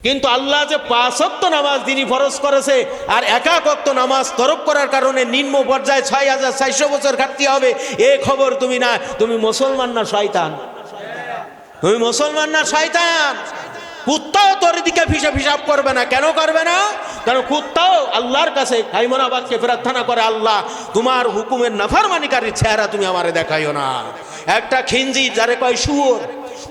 কিন্তু আল্লাহ যে 5 ওয়াক্ত নামাজ যিনি ফরজ করেছে আর একাক ওয়াক্ত নামাজ তরক করার কারণে নিম্ন পর্যায়ে 6400 বছর কাটতে হবে, এ খবর তুমি না। তুমি মুসলমান না শয়তান? তুমি মুসলমান না শয়তান? কুত্তাও তোর দিকে হিসাব করবে না। কেন করবে না? কারণ কুত্তাও আল্লাহর কাছে হাইমনাবাদকে প্রার্থনা করে, আল্লাহ তোমার হুকুমের নাফরমানিকারীর চেহারা তুমি আমারে দেখাইও না। একটা খিঞ্জির যারে কয় শুয়োর,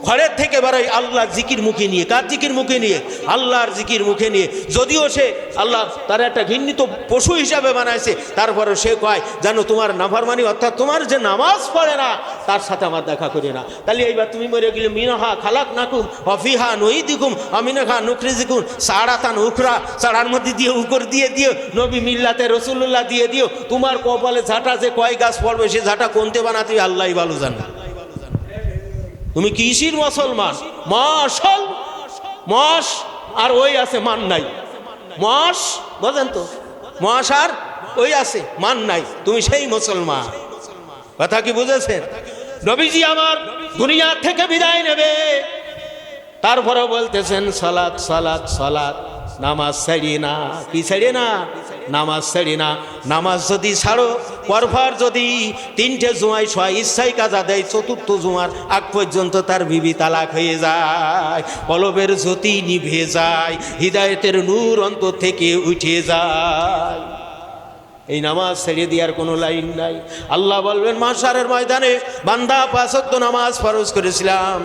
ঘরের থেকে বেরোয় আল্লাহর জিকির মুখে নিয়ে। কার জিকির মুখে নিয়ে? আল্লাহর জিকির মুখে নিয়ে। যদিও সে আল্লাহ তার একটা ঘৃণিত পশু হিসাবে বানাইছে, তারপরে সে কয় জানো তোমার নাফরমানি, অর্থাৎ তোমার যে নামাজ পড়ে না তার সাথে আমার দেখা করি না। তাহলে এইবার তুমি মরে গেলে মিনহা খালাক নাকুম হফিহা নইদিকুম আমিনহা নুকরিজিকুম সাড়াতান উখরা, সাড়ার মধ্যে দিয়ে উকর দিয়ে দিও, নবী মিল্লাতে রসুল্লাহ দিয়ে দিও। তোমার কপালে ঝাঁটা যে কয় গাছ পড়বে সে ঝাঁটা কোনতে বানাতে আল্লাহই ভালো জানে। তুমি কিসির মুসলমান? মশল মশ আর ওই আছে মান নাই। মশ বুঝেন তো, মশ আর ওই আছে মান নাই। তুমি সেই মুসলমান। কথা কি বুঝেছেন? নবীজি আমার দুনিয়া থেকে বিদায় নেবে, তারপরে বলতেছেন সালাত সালাত সালাত, নামাজ ছাড়ি না। কি ছাড়ি না? নামাজ ছাড়ি না। নামাজ যদি ছাড়ো, পরপর যদি 3টে জুমায় ছয় ইচ্ছাই কাজা দেয়, 4র্থ জুমার আগ পর্যন্ত তার বিবি তালাক হয়ে যায়, কলবের জ্যোতি নিভে যায়, হৃদায়তের নূর অন্তর থেকে উঠে যায়। এই নামাজ ছেড়ে দেওয়ার কোনো লাইন নাই। আল্লাহ বলবেন মাশারের ময়দানে, বান্দা 5 ওয়াক্ত নামাজ ফরজ করেছিলাম,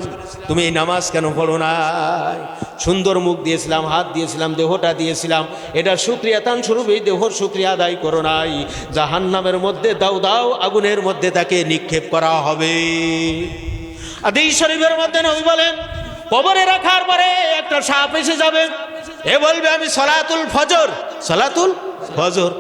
তুমি এই নামাজ কেন পড়ো নাই? সুন্দর মুখ দিয়েছিলাম, হাত দিয়েছিলাম, দেহটা দিয়েছিলাম, এটা শুকরিয়া তান স্বরূপ এই দেহর শুকরিয়া আদায় করো নাই। জাহান্নামের মধ্যে দাও দাও আগুনের মধ্যে তাকে নিক্ষেপ করা হবে। হাদিস শরীফের মধ্যে নবী বলেন, কবরে রাখার পরে একটা সাপ এসে যাবে, এ বলবে আমি সলাতুল ফজর, সলাতুল ফজর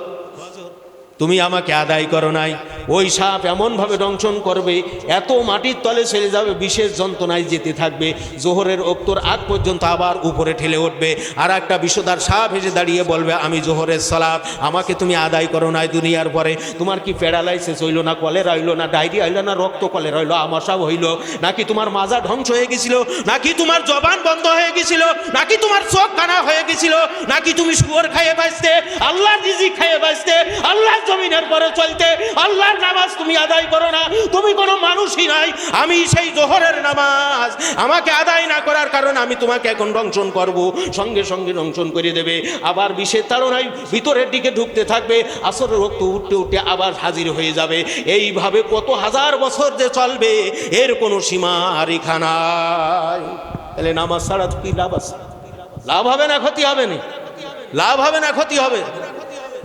তুমি আমাকে আদায় করো নাই। ওই সাপ এমনভাবে দংশন করবে, এত মাটির তলে ছেড়ে যাবে, বিশেষ যন্ত্রণায় যেতে থাকবে। জোহরের ওক্তর আগ পর্যন্ত আবার উপরে ঠেলে উঠবে। আর একটা বিষধর সাপ এসে দাঁড়িয়ে বলবে আমি জোহরের সালাত আমাকে তুমি আদায় করো নাই দুনিয়ার পরে। তোমার কি প্যারালাইসিস হইল না, কলেরা হইল না, ডায়রিয়া হইল না, রক্ত কলেরা হইল, আমাশা হইল, নাকি তোমার মাজা ধ্বংস হয়ে গেছিল, নাকি তোমার জবান বন্ধ হয়ে গেছিল, নাকি তোমার চোখ কানা হয়ে গেছিল, নাকি তুমি শুয়োর খাইয়ে বাঁচতে, আল্লাহর রিজিক খাইয়ে বাঁচতে, আল্লাহর জমিনের পরে চলতে, আল্লাহর নামাজ তুমি আদায় করো না? তুমি কোনো মানুষই নাই। আমি সেই জোহরের নামাজ আমাকে আদায় না করার কারণে আমি তোমাকে এখন দংশন করব। সঙ্গে সঙ্গে দংশন করে দেবে। আবার বিষের তাড়নায় ভিতরের দিকে ঢুকতে থাকবে, আসরের রক্ত উঠতে উঠতে আবার হাজির হয়ে যাবে। এইভাবে কত হাজার বছর যে চলবে এর কোনো সীমা রেখা নাই। তাহলে নামাজ ছাড়া কি লাভ আছে? লাভ হবে না ক্ষতি হবে না? লাভ হবে না ক্ষতি হবে?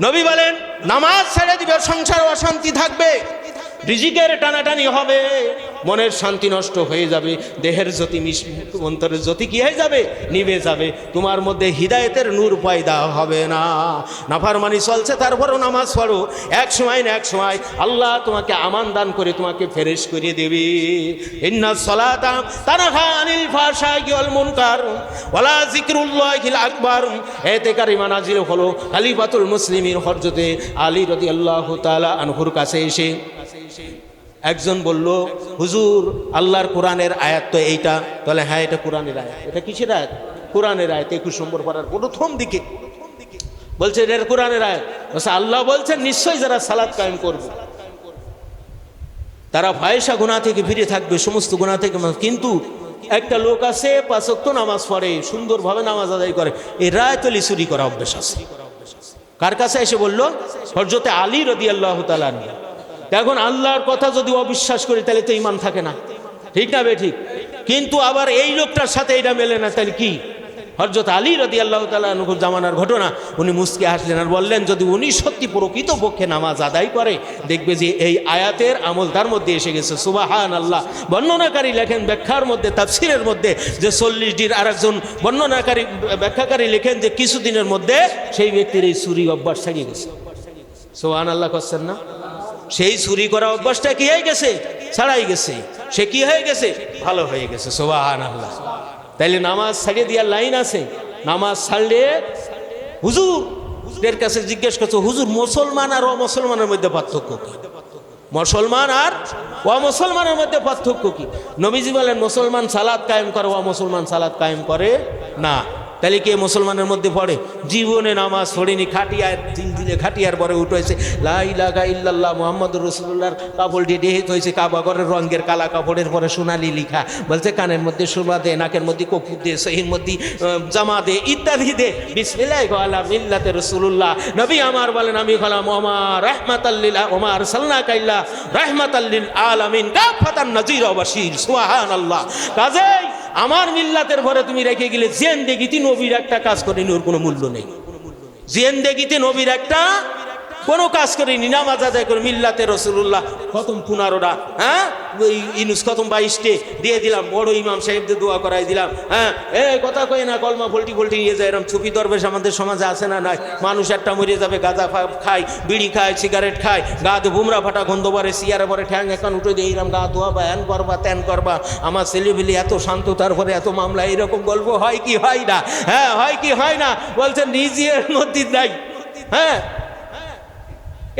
নবী বলেন নামাজ ছেড়ে দিবে, সংসার অশান্তি থাকবে, রিজিকের টানাটানি হবে, মনের শান্তি নষ্ট হয়ে যাবে, দেহের জ্যোতি অন্তরের জ্যোতি কি হয়ে যাবে? নিভে যাবে। তোমার মধ্যে হিদায়েতের নূর পয়দা হবে না। নাফরমানি চলছে, তারপরও নামাজ পড়ো, এক সময় না এক সময় আল্লাহ তোমাকে আমান দান করে তোমাকে ফেরেশ করে দেবে। ইন্নাস সালাতা তানহা আনিল ফাহশাই ওয়াল মুনকার ওয়ালা যিকরুল্লাহিল আকবার। এতে কারিমা নাজিল হলো খলিফাতুল মুসলিমিন হযরতে আলী রাদিয়াল্লাহু তাআলা আনহুর কাছে এসে একজন বলল, হুজুর আল্লাহর কোরআনের আয়াত তো এইটা। তাহলে হ্যাঁ, এটা কোরআনের আয়াত। এটা কিসের আয়াত? কোরআনের আয়াত। 21 নম্বর পারার প্রথম দিকে বলছে এটা কোরআনের আয়াত। আল্লাহ বলছেন নিশ্চয়ই যারা সালাত কায়েম করবে তারা ফাহিশা গুনাহ থেকে ফিরে থাকবে, সমস্ত গুনাহ থেকে। কিন্তু একটা লোক আছে 5 ওয়াক্ত নামাজ পড়ে, সুন্দরভাবে নামাজ আদায় করে, এই রায়াতুল চুরি করা অভ্যাস আছে। কার কাছে এসে বলল? হযরতে আলী রাদিয়াল্লাহু তাআলা। এখন আল্লাহর কথা যদি অবিশ্বাস করি তাহলে তো ঈমান থাকে না, ঠিক না বে ঠিক? কিন্তু আবার এই লোকটার সাথে এটা মেলে না, তাহলে কি? হযরত আলী রাদিয়াল্লাহু তাআলা আনহুর জামানার ঘটনা। উনি মুস্কে হাসলেন আর বললেন যদি উনি সত্যি প্রকৃতপক্ষে নামাজ আদায় করে দেখবে যে এই আয়াতের আমল তার মধ্যে এসে গেছে। সুবহানাল্লাহ। বর্ণনাকারী লেখেন ব্যাখ্যার মধ্যে, তাফসীরের মধ্যে যে 40 দিন, আর একজন বর্ণনাকারী ব্যাখ্যাকারী লেখেন যে কিছুদিনের মধ্যে সেই ব্যক্তির এই চুরি অভ্যাস ছাড়িয়ে গেছে। সুবহানাল্লাহ করছেন না? সেই চুরি করা অভ্যাসটা কি হয়ে গেছে? ছাড়াই গেছে। সে কি হয়ে গেছে? ভালো হয়ে গেছে। সুবহানাল্লাহ। তাইলে নামাজ ছাড়িয়ে দেওয়ার লাইন আছে। নামাজ ছাড়লে হুজুরদের কাছে জিজ্ঞেস করছো, হুজুর মুসলমান আর অমুসলমানের মধ্যে পার্থক্য কি? মুসলমান আর অমুসলমানের মধ্যে পার্থক্য কি? নবীজি বলেন মুসলমান সালাত কায়েম করে, অমুসলমান সালাত কায়েম করে না। তাহলে কে মুসলমানের মধ্যে পড়ে? জীবনে নামাজ পড়েনি, খাটিয়ায় 3 দিনে খাটিয়ার পরে উঠেছে লা ইলাহা ইল্লাল্লাহ মুহাম্মাদুর রাসূলুল্লাহর কাপড় দিয়ে ডেহে হয়েছে কাবা ঘরের রঙের কালা কাপড়ের পরে সোনালি লিখা, বলছে কানের মধ্যে সুরমা দে, নাকের মধ্যে কপুর দে, সহির মধ্যে জামা দে, ইত্যাদি দে, বিসমিল্লাহ আলা মিল্লাতে রাসূলুল্লাহ। নবী আমার বলেন আমি হলাম ওমা রাহমাতাল লিল ওমা আরসালনাকা ইল্লা রাহমাতাল লিল আলামিন কাফাতান নাযীর ওয়া বাশীর। সুবহানাল্লাহ। কাজেই আমার মিল্লাতের ভরে তুমি রেখে গেলে জিন্দেগিতে নবীর একটা কাজ করেনি, ওর কোনো মূল্য নেই। জিন্দেগিতে নবীর একটা কোনো কাজ করেনি, নামাজ আদায় করে মিল্লাতে রাসূলুল্লাহ খতম 15টা, হ্যাঁ ওই ইনুস খতম 22টে দিয়ে দিলাম, বড় ইমাম সাহেবদের দোয়া করাই দিলাম। হ্যাঁ এই কথা কই না, কলমা ভোল্টি নিয়ে যায়, এরকম ছুপি দরবেশ আমাদের সমাজে আছে না নাই? মানুষ একটা মরে যাবে, গাঁজা খায়, বিড়ি খায়, সিগারেট খায়, গা দিয়ে বুমরা ফাটা গন্ধ পরে, সিয়ারে পরে ঠ্যাং এখন উঠে দিয়ে এরকম গা ধোয়া বা হ্যান করবা ত্যান করবা। আমার ছেলেবেলি এত শান্ত, তারপরে এত মামলা, এরকম গল্প হয় কি হয় না? হ্যাঁ হয় কি হয় না? বলছে নিজের মধ্যে নাই। হ্যাঁ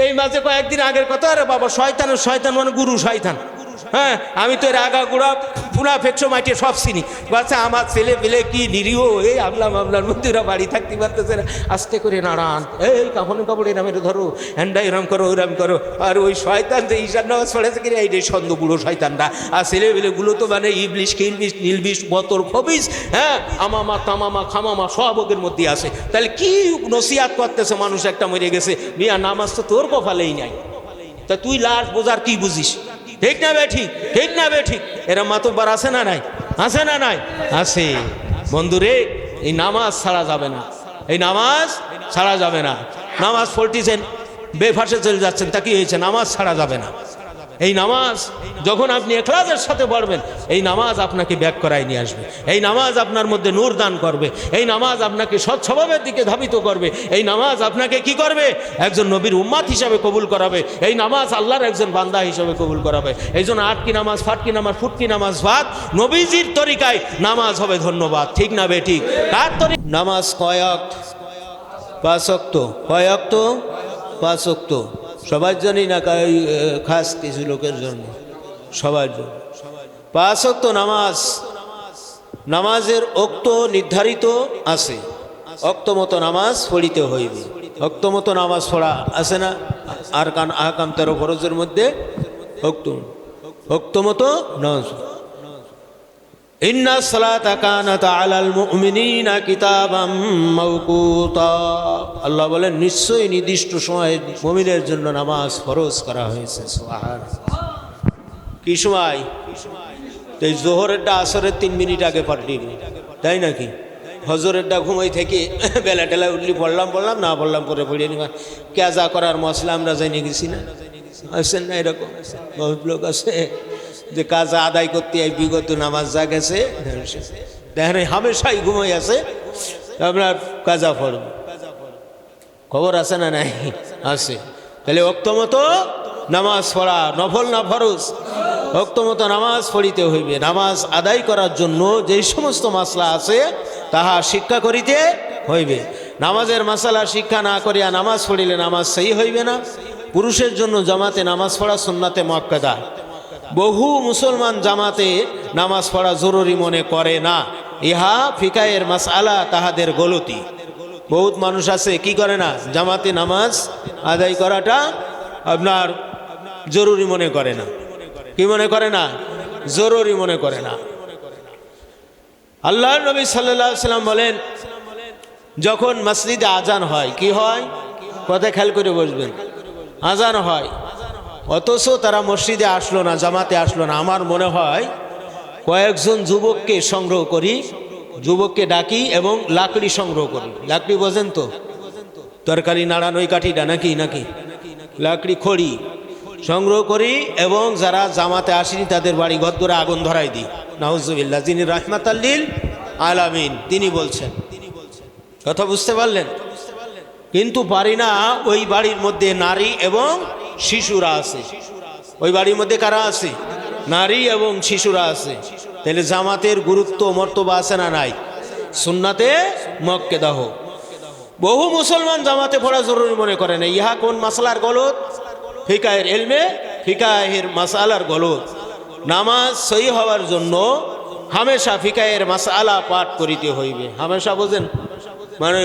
এই মাঝে কয়েকদিন আগের কথা, আরে বাবা শয়তানের শয়তান মানে গুরু শয়তান। হ্যাঁ আমি তো এর আগা গুড়া পুনা ফেকশো মাইটে সব চিনি। বলছে আমার ছেলে পেলে কি নিরীহ, এই আগলা মামলার মধ্যে ওরা বাড়ি থাকতে পারতেছে না, আস্তে করে নাড়ান, এই কাপড় এরাম এটা ধরো, হ্যান্ডা এরম করো ওইরাম করো। আর ওই শয়তান যে ঈশান নামাজ পড়েছে কিনা এই সন্দ বুড়ো শয়তানরা, আর ছেলে পেলেগুলো তো মানে ইবলিশ খিলবিশ নীলবিশ বতর খবিস, হ্যাঁ আমামা তামামা খামামা সব ওদের মধ্যে আছে। তাহলে কি নসিহাত করতেছে? মানুষ একটা মরে গেছে, মিয়া নামাজ তো তোর কপালেই নাই, তা তুই লাশ বোঝার কি বুঝিস? ঠিক না বে ঠিক? ঠিক না বে ঠিক? এরা মাতব্বার আছে না নাই? আছে না নাই? আছে। বন্ধুরে এই নামাজ ছাড়া যাবে না, এই নামাজ ছাড়া যাবে না। নামাজ পড়তেছেন বেফাসে চলে যাচ্ছেন, তা কি হয়েছে? নামাজ ছাড়া যাবে না। এই নামাজ যখন আপনি ইখলাসের সাথে পড়বেন, এই নামাজ আপনাকে ব্যাক করায় নিয়ে আসবে, এই নামাজ আপনার মধ্যে নূর দান করবে, এই নামাজ আপনাকে সৎ স্বভাবের দিকে ধাবিত করবে, এই নামাজ আপনাকে কি করবে? একজন নবীর উম্মাত হিসাবে কবুল করাবে, এই নামাজ আল্লাহর একজন বান্দা হিসাবে কবুল করাবে। এই জন্য আটকি নামাজ, ফাটকি নামাজ, ফুটকি নামাজ বাদ, নবীজির তরিকায় নামাজ হবে। ধন্যবাদ। ঠিক না বে ঠিক? কার তরিকা? নামাজ কয় ওয়াক্ত? 5 ওয়াক্ত। কয় ওয়াক্ত? 5 ওয়াক্ত। সবার জন্যই না, খাস কিছু লোকের জন্য, সবার জন্য 5 ওয়াক্ত নামাজ। নামাজের ওক্ত নির্ধারিত আছে, ওক্ত মতো নামাজ পড়িতে হইবে। ওক্ত মতো নামাজ পড়া আছে না? আর কান আহকাম 13 ফরজের মধ্যে ওক্ত মতো নামাজ। ইন্না সালাতা কানাত আলাল মুমিনিনা কিতাবাম মাওকুতা। আল্লাহ বলেন নিশ্চয়ই নির্দিষ্ট সময়ে মুমিনের জন্য নামাজ ফরজ করা হয়েছে। সুবহানাল্লাহ। কি সময়? এই জোহরেরটা আসরের 3 মিনিট আগে পড়লি, তাই নাকি? হজরেরটা ঘুমাই থেকে বেলা টেলা উঠলি পড়লাম না পড়লাম পরে পড়িয়ে নিবা। কেজা করার মশলা আমরা জেনে গেছি না, আসেন না? এরকম বহুত লোক আছে যে কাজা আদায় করতে এই বিগত নামাজ যা গেছে দেখেন হামেশাই ঘুমাই আছে, আপনার কাজা পড়ব। খবর আছে না নাই? আছে। তাহলে ওক্ত মতো নামাজ পড়া, নফল না ফরজ? ওক্ত মতো নামাজ পড়িতে হইবে। নামাজ আদায় করার জন্য যেই সমস্ত মাসলা আছে তাহা শিক্ষা করিতে হইবে। নামাজের মাসালা শিক্ষা না করিয়া নামাজ পড়িলে নামাজ সেই হইবে না। পুরুষের জন্য জামাতে নামাজ পড়া সুন্নাতে মুআক্কাদা। বহু মুসলমান জামাতে নামাজ পড়া জরুরি মনে করে না, ইহা ফিকাহের মাসআলা, তাহাদের গলতি। বহুত মানুষ আছে কি করে না, জামাতে নামাজ আদায় করাটা আপনার জরুরি মনে করে না। কি মনে করে না? জরুরি মনে করে না। আল্লাহর নবী সাল্লাল্লাহু আলাইহি সাল্লাম বলেন, যখন মসজিদে আজান হয়, কি হয়? কথা খেয়াল করে বসবেন। আজান হয়, অথচ তারা মসজিদে আসলো না, জামাতে আসলো না। আমার মনে হয় কয়েকজন যুবককে সংগ্রহ করি, যুবককে ডাকি এবং লাকড়ি সংগ্রহ করি। লাকড়ি বোঝেন তো? তরকারি নাড়ানো ওই কাঠিটা, নাকি নাকি লাকড়ি খড়ি সংগ্রহ করি এবং যারা জামাতে আসেনি তাদের বাড়ি ঘর ধরে আগুন ধরাই দিই। নাউজুবিল্লাহ। যিনি রাহমাতাল লিল আলামিন তিনি বলছেন। কথা বুঝতে পারলেন? কিন্তু পারি না, ওই বাড়ির মধ্যে নারী এবং শিশুরা আছে। ওই বাড়ির মধ্যে কারা আছে? নারী এবং শিশুরা আছে। তাহলে জামাতের গুরুত্ব মর্তবা আছে না নাই? সুন্নাতে মুআক্কাদাহ। বহু মুসলমান জামাতে পড়া জরুরি মনে করে না। ইহা কোন মাসলার গলত? ফিকাহের ইলমে ফিকাহের মাসালার গলত। নামাজ সহি হওয়ার জন্য হামেশা ফিকাহের মাসআলা পাঠ করিতে হইবে। হামেশা বোঝেন, মানে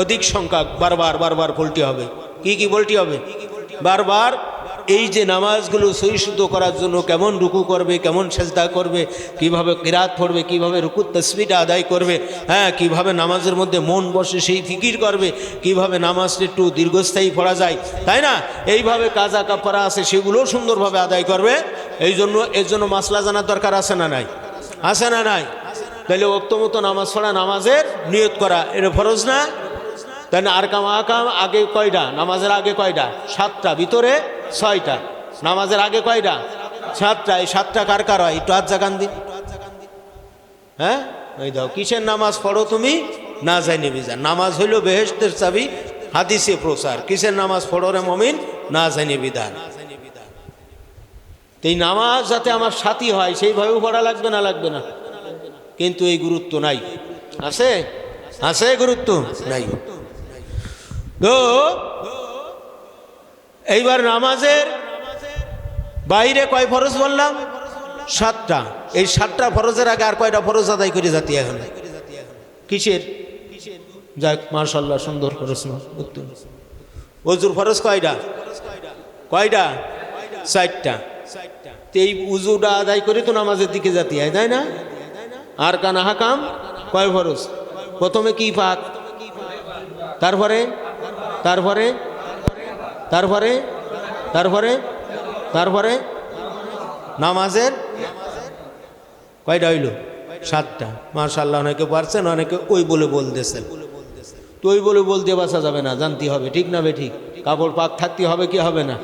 অধিক সংখ্যক বারবার বারবার বলতে হবে। কি বলতে হবে? বারবার। এই যে নামাজগুলো সহিষ্ণুত করার জন্য কেমন রুকু করবে, কেমন সেজদা করবে, কিভাবে কিরাত পড়বে, কিভাবে রুকুর তাসবিহটা আদায় করবে, হ্যাঁ, কিভাবে নামাজের মধ্যে মন বসে সেই ফিকির করবে, কিভাবে নামাজটা একটু দীর্ঘস্থায়ী পড়া যায়, তাই না? এইভাবে কাজা কাফারা আছে সেগুলোও সুন্দরভাবে আদায় করবে। এর জন্য মাসলা জানার দরকার আছে না নাই? আছে না নাই? তাহলে ওক্ত মতো নামাজ পড়া, নামাজের নিয়ত করা, এটা ফরজ না? তাই না? আর আকাম আগে কয়টা? নামাজের আগে কয়টা? 7টা, ভিতরে 6টা। নামাজের আগে কয়টা? 7টা। এই 7টা কার কার হয়? একটু হাত জাগান দিন। হ্যাঁ, ওই দাও। কিসের নামাজ পড়ো তুমি? না জানি বিজান। নামাজ হইল বেহেশতের চাবি, হাদিসে প্রচার। কিসের নামাজ পড়ো রে মমিন? না জানি বিধান। এই নামাজ যাতে আমার সাথী হয় সেইভাবেও পড়া লাগবে না? লাগবে না? কিন্তু এই গুরুত্ব নাই। আছে? আছে গুরুত্ব? নাই। তো এইবার নামাজের বাইরে কয় ফরজ বললাম? 7টা। এই 7টা ফরজের আগে আর কয়টা ফরজ আদায় করে জাতি এখন? কিসের? যাক, মাশাআল্লাহ, সুন্দর প্রশ্ন, উত্তর। ওযুর ফরজ কয়টা? কয়টা? 4টা। এই উজুটা আদায় করে তো নামাজের দিকে জাতি হয়, তাই না? আর কানা হাকাম কয় ফরজ? প্রথমে কি পাক, তারপরে তারপরে তারপরে তারপরে তারপরে নামাজের কয়টা হইল? 7টা। মাশাআল্লাহ, অনেকে পারছেন, অনেকে ওই বলে বলতেছেন। তো ওই বলে বলতে বাসা যাবে না, জানতে হবে, ঠিক না? ঠিক। কাপড় পাক থাকতে হবে কি হবে না?